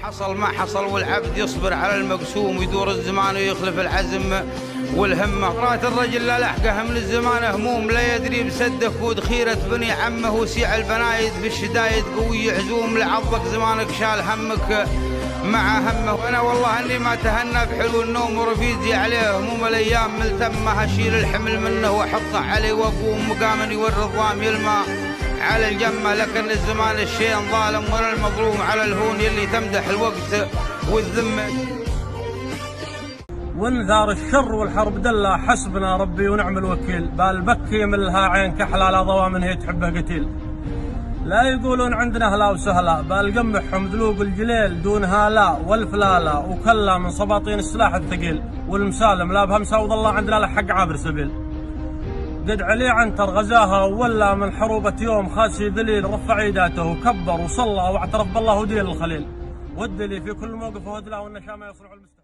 حصل ما حصل والعبد يصبر على المقسوم، ويدور الزمان ويخلف العزم والهمة. رات الرجل لا لحقه من الزمان هموم، لا يدري بسد خود خيرة بني عمه، وسيع البنايد في الشدايد قوي عزوم، لعضك زمانك شال همك مع همه. وانا والله اني ما تهنى بحلو النوم، ورفيدي عليه هموم الايام ملتمه، هشيل الحمل منه واحطه علي واقوم مقام يوري الظام يلمى على الجمه. لكن الزمان الشين ظالم وانا المظلوم على الهون يلي تمدح الوقت والذمه. وانذار الشر والحرب دله، حسبنا ربي ونعم الوكيل، بالبكي من لها عين كحلة لا ضوى من هي تحبه قتيل. لا يقولون عندنا هلا وسهلا، بالقمحهم ذلوق الجليل دون هالا والفلالا، وكلا من سباطين السلاح الثقيل، والمسالم لا بهمسه وظل عندنا له حق عابر سبيل. قد علي عنتر غزاها ولا من حروبة يوم، خاسي ذليل رفع ايداته وكبر وصلى واعترف بالله ودين الخليل، والدلي في كل موقف وهدلا والنشامه يصنع المستحيل.